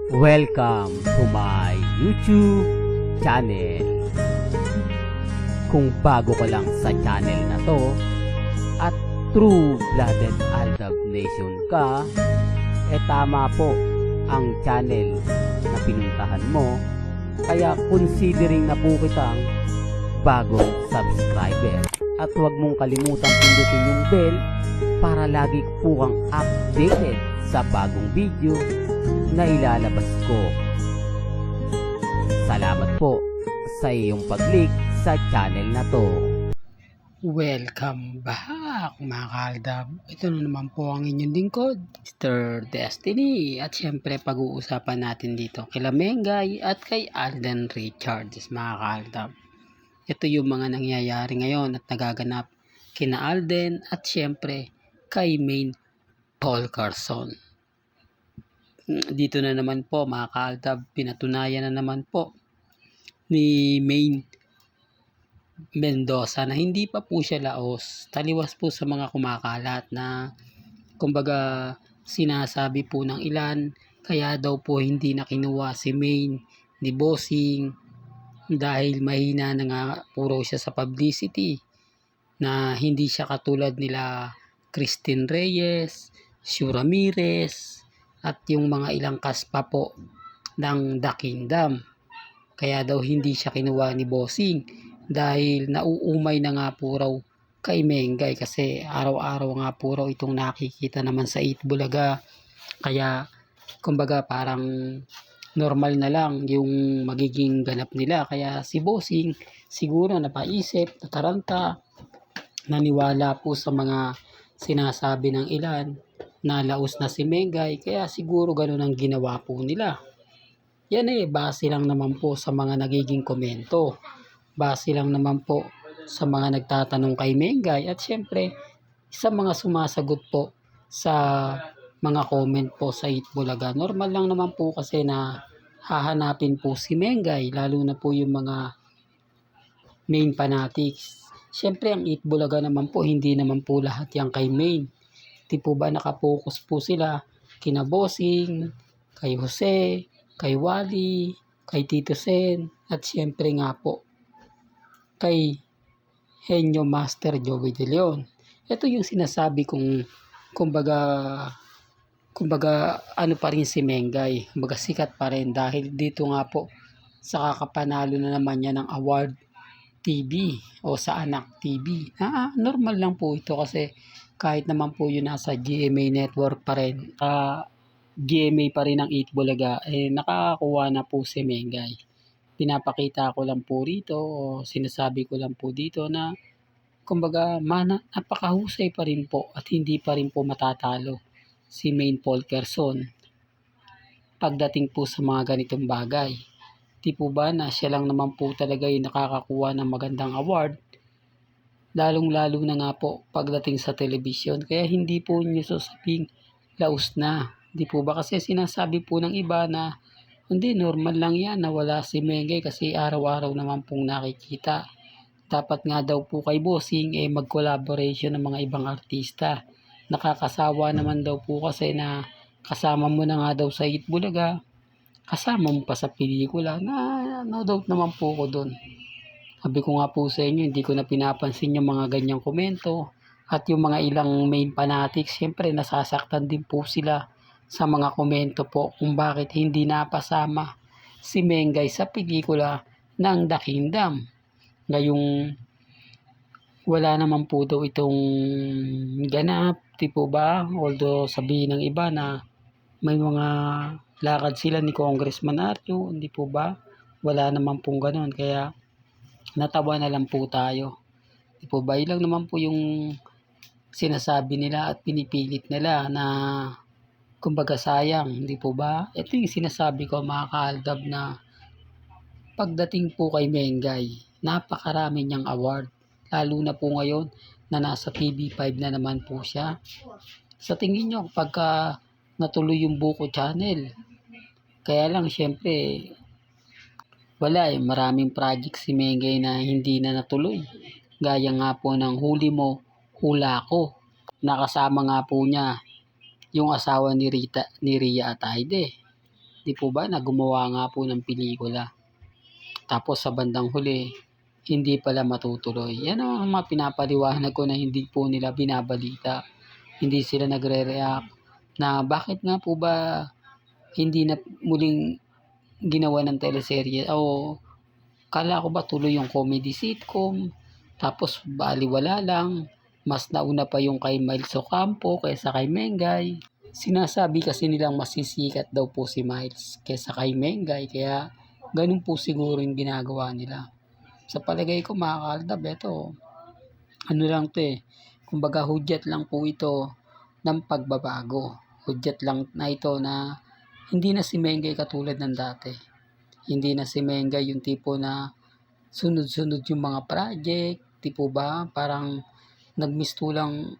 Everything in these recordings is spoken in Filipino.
Welcome to my YouTube channel. Kung bago ka lang sa channel na to at true-blooded Aldab Nation ka, tama po ang channel na pinuntahan mo. Kaya considering na po kitang bagong subscriber. At huwag mong kalimutan pindutin yung bell para lagi po kang updated sa bagong video na ilalabas ko. Salamat po sa iyong pag-click sa channel na to. Welcome back mga kaaldab. Ito na naman po ang inyong lingkod, Mr. Destiny. At syempre pag-uusapan natin dito kay Mengay at kay Alden Richards mga kaaldab. Ito yung mga nangyayari ngayon at nagaganap kina Alden at syempre kay Maine Paul Carson. Dito na naman po mga kaaldab, pinatunayan na naman po ni Maine Mendoza na hindi pa po siya laos, taliwas po sa mga kumakalat na kumbaga sinasabi po ng ilan kaya daw po hindi na kinuha si Maine ni Bossing dahil mahina na nga puro siya sa publicity, na hindi siya katulad nila Christine Reyes, Shu Ramirez at yung mga ilang kaspa po ng The Kingdom. Kaya daw hindi siya kinuha ni Bossing dahil nauumay na nga po raw kay Mengay kasi araw-araw nga po raw itong nakikita naman sa Itbulaga. Kaya kumbaga parang normal na lang yung magiging ganap nila. Kaya si Bossing siguro napaisip, nataranta, naniwala po sa mga sinasabi ng ilan na laos na si Mengay. Kaya siguro ganun ang ginawa po nila. Yan base lang naman po sa mga nagiging komento. Base lang naman po sa mga nagtatanong kay Mengay at syempre sa mga sumasagot po sa mga comment po sa Itbulaga. Normal lang naman po kasi na hahanapin po si Mengay, lalo na po yung mga Maine fanatics. Syempre ang Itbulaga naman po, hindi naman po lahat yan kay Maine. Di po ba nakapokus po sila kina Bossing, kay Jose, kay Wally, kay Tito Sen, at syempre nga po kay Henyo Master Joey De Leon. Ito yung sinasabi kong kumbaga ano pa rin si Mengay, kumbaga sikat pa rin dahil dito nga po sa kakapanalo na naman niya ng award TV o sa Anak TV. Normal lang po ito kasi kahit naman po yun nasa GMA network pa rin, GMA pa rin ang Itbulaga, nakakakuha na po si Mengay. Pinapakita ko lang po rito o sinasabi ko lang po dito na kumbaga napakahusay pa rin po at hindi pa rin po matatalo si Maine Paul Carson pagdating po sa mga ganitong bagay. Di po ba na siya lang naman po talaga yung nakakakuha ng magandang award, lalong-lalo na nga po pagdating sa telebisyon. Kaya hindi po niyo sasabing laos na. Di po ba kasi sinasabi po ng iba na hindi, normal lang yan na wala si Mengay kasi araw-araw naman pong nakikita. Dapat nga daw po kay Bossing mag-collaboration ng mga ibang artista. Nakakasawa naman daw po kasi na kasama mo na nga daw sa Itbulaga, kasama mo pa sa pelikula. No doubt naman po ko doon. Sabi ko nga po sa inyo, hindi ko na pinapansin yung mga ganyang komento. At yung mga ilang Maine fanatics, syempre nasasaktan din po sila sa mga komento po kung bakit hindi napasama si Mengay sa pelikula ng The Kingdom. Ngayong wala naman po daw itong ganap, di po ba? Although sabihin ng iba na may mga lakad sila ni Congressman Arjo, hindi po ba? Wala naman pong ganun, kaya natawa na lang po tayo. Di po ba? Ilang naman po yung sinasabi nila at pinipilit nila na kumbaga sayang, hindi po ba? Ito yung sinasabi ko mga kaaldab na pagdating po kay Mengay, napakarami niyang award. Lalo na po ngayon na nasa TV5 na naman po siya. Sa tingin nyo, pagka natuloy yung Buko Channel, kaya lang syempre, wala maraming project si Mengay na hindi na natuloy. Gaya nga po ng Huli Mo, Hula Ko. Nakasama nga po niya yung asawa ni Ria Ataide. Di po ba na gumawa nga po ng pelikula. Tapos sa bandang huli, hindi pala matutuloy. Yan ang mga pinapaliwanag ko na hindi po nila binabalita. Hindi sila nagre-react na bakit nga po ba hindi na muling ginawa ng teleserye o kala ko ba tuloy yung comedy sitcom tapos baliwala lang. Mas nauna pa yung kay Miles Ocampo kaysa kay Mengay. Sinasabi kasi nilang masisikat daw po si Miles kaysa kay Mengay kaya ganun po siguro yung ginagawa nila. Sa palagay ko mga kaaldab, eto, ano lang to kumbaga hudyat lang po ito ng pagbabago. Hudyat lang na ito na hindi na si Mengay katulad ng dati. Hindi na si Mengay yung tipo na sunod-sunod yung mga project, tipo ba? Parang nagmistulang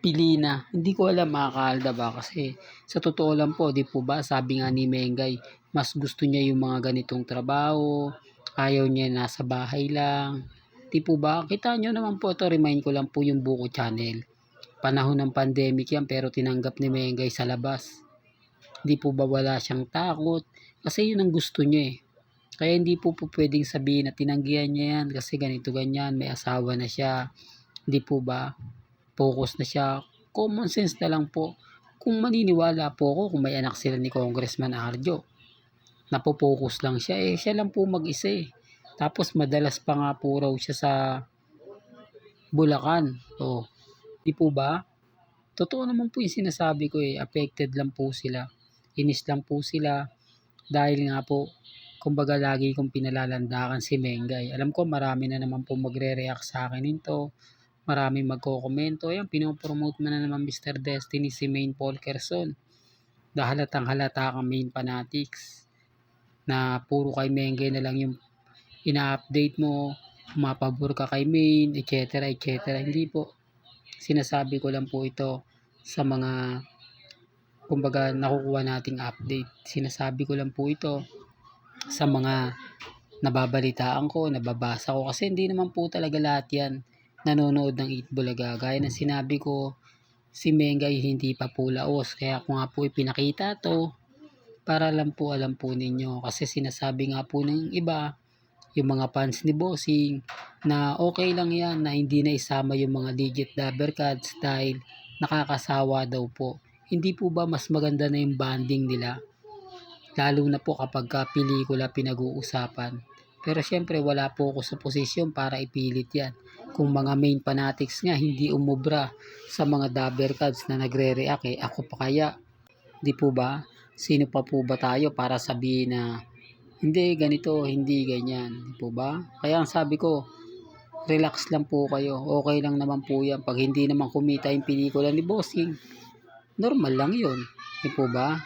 pili na. Hindi ko alam mga kaalda ba kasi sa totoo lang po, di po ba, sabi nga ni Mengay, mas gusto niya yung mga ganitong trabaho, ayaw niya nasa bahay lang. Di po ba? Kita nyo naman po ito, remind ko lang po yung Buko Channel. Panahon ng pandemic yan pero tinanggap ni Mengay sa labas. Di po ba wala siyang takot? Kasi yun ang gusto niya Kaya hindi po pwedeng sabihin na tinanggihan niya yan kasi ganito ganyan, may asawa na siya. Di po ba? Focus na siya. Common sense na lang po. Kung maniniwala po ako kung may anak sila ni Congressman Arjo, napopokus lang siya siya lang po mag-isa Tapos madalas pa nga po raw siya sa Bulacan. Di po ba? Totoo naman po yung sinasabi ko affected lang po sila. Inis lang po sila dahil nga po kumbaga lagi kong pinalalandakan si Mengay. Alam ko marami na naman po magre-react sa akin nito. Maraming magko-komento. Ayan, pinopromote mo na naman Mr. Destiny si Maine Polkerson. Halatang halata kang Maine fanatics. Na puro kay Mengay na lang yung ina-update mo. Mapabor ka kay Maine, etc. etc. Hindi po. Sinasabi ko lang po ito sa mga kumbaga nakukuha nating update. Sinasabi ko lang po ito sa mga nababalitaan ko, nababasa ko. Kasi hindi naman po talaga lahat yan nanonood ng Eat Bulaga. Gaya ng sinabi ko, si Mengay hindi pa po laos. Kaya ko nga po ipinakita to para lang po alam po ninyo. Kasi sinasabi nga po ng iba, yung mga fans ni Bossing, na okay lang yan na hindi na isama yung mga legit dabber cats dahil nakakasawa daw po. Hindi po ba mas maganda na yung banding nila? Lalo na po kapag pelikula pinag-uusapan. Pero syempre wala po ako sa posisyon para ipilit yan. Kung mga main fanatics nga hindi umubra sa mga dabber cards na nagre-react ako pa kaya? Di po ba? Sino pa po ba tayo para sabihin na hindi ganito, hindi ganyan? Di po ba? Kaya ang sabi ko, relax lang po kayo. Okay lang naman po yan. Pag hindi naman kumita yung pelikula ni Bossing, normal lang yun. Di po ba?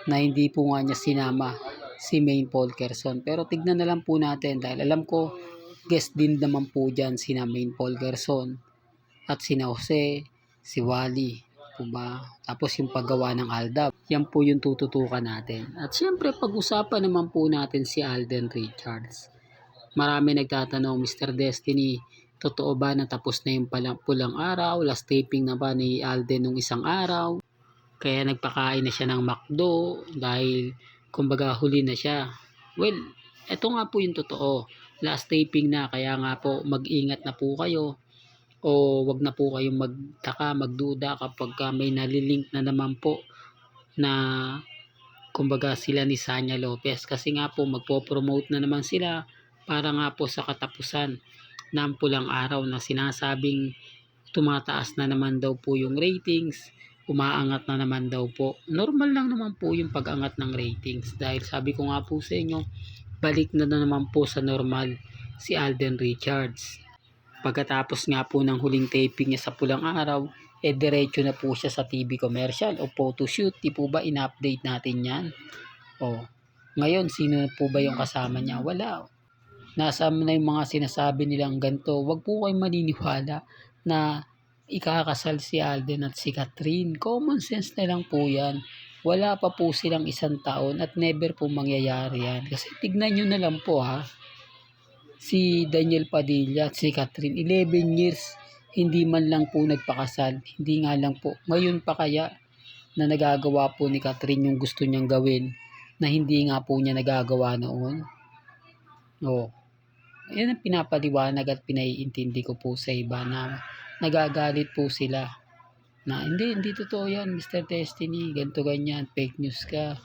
Na hindi po nga niya sinama si Maine Polkerson. Pero tignan na lang po natin dahil alam ko guest din naman po dyan sina Maine Polkerson at sina Jose, si Wally. Po ba? Tapos yung paggawa ng Aldab. Yan po yung tututukan natin. At syempre pag-usapan naman po natin si Alden Richards. Marami nagtatanong, Mr. Destiny, totoo ba na tapos na yung pulang araw? Last taping na ba ni Alden nung isang araw? Kaya nagpakain na siya ng McDo dahil kumbaga huli na siya. Well, eto nga po yung totoo. Last taping na kaya nga po mag-ingat na po kayo o wag na po kayong magtaka, magduda kapag may nalilink na naman po na kumbaga sila ni Sanya Lopez kasi nga po magpo-promote na naman sila para nga po sa katapusan ng pulang araw na sinasabing tumataas na naman daw po yung ratings, umaangat na naman daw po. Normal lang naman po yung pag-angat ng ratings dahil sabi ko nga po sa inyo, balik na naman po sa normal si Alden Richards. Pagkatapos nga po ng huling taping niya sa pulang araw, diretso na po siya sa TV commercial o photoshoot. Di po ba in-update natin yan? Ngayon, sino po ba yung kasama niya? Wala. Nasa na yung mga sinasabi nilang ganito. Wag po kayong maniniwala na ikakasal si Alden at si Catherine. Common sense na lang po yan. Wala pa po silang 1 taon at never po mangyayari yan. Kasi tignan nyo na lang po si Daniel Padilla at si Catherine, 11 years, hindi man lang po nagpakasal. Hindi nga lang po. Ngayon pa kaya, na nagagawa po ni Catherine yung gusto niyang gawin na hindi nga po niya nagagawa noon. Oh, yan ang pinapaliwanag at pinaiintindi ko po sa iba na nagagalit po sila na hindi totoo yan, Mr. Destiny, ganito ganyan, fake news ka.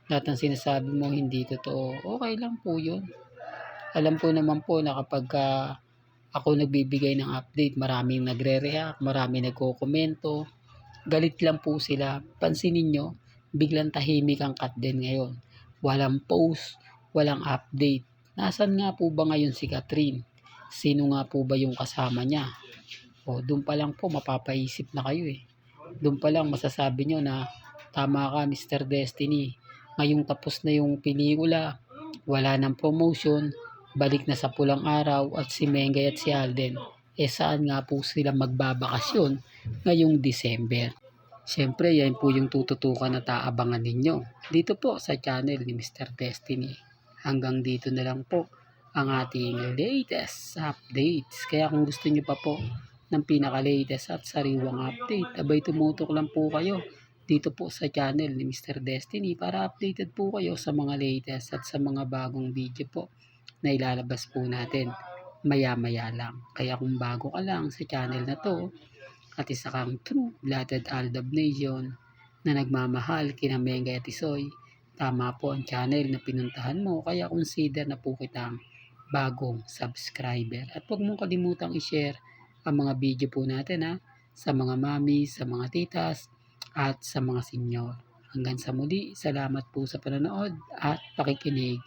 Lahat ng sinasabi mo hindi totoo. Okay lang po yun. Alam ko naman po na kapag ako nagbibigay ng update, maraming nagre-react, maraming nagko-komento. Galit lang po sila. Pansinin nyo, biglang tahimik ang Kat din ngayon. Walang post, walang update. Nasaan nga po ba ngayon si Catherine? Sino nga po ba yung kasama niya? O, doon pa lang po mapapaisip na kayo eh. Doon pa lang masasabi nyo na tama ka, Mr. Destiny. Ngayong tapos na yung pelikula, wala ng promotion, balik na sa pulang araw at si Mengay at si Alden. Saan nga po sila magbabakasyon ngayong December? Siyempre, yan po yung tututukan na taabangan ninyo dito po sa channel ni Mr. Destiny. Hanggang dito na lang po ang ating latest updates. Kaya kung gusto nyo pa po ng pinaka-latest at sariwang update, abay tumutok lang po kayo dito po sa channel ni Mr. Destiny para updated po kayo sa mga latest at sa mga bagong video po na ilalabas po natin maya-maya lang. Kaya kung bago ka lang sa channel na to at isa kang true-blooded Aldab Nation na nagmamahal kina Mengay at Isoy, tama po ang channel na pinuntahan mo, kaya consider na po kitang bagong subscriber. At huwag mong kalimutang i-share ang mga video po natin sa mga mami, sa mga titas, at sa mga senyor. Hanggang sa muli, salamat po sa panonood at pakikinig.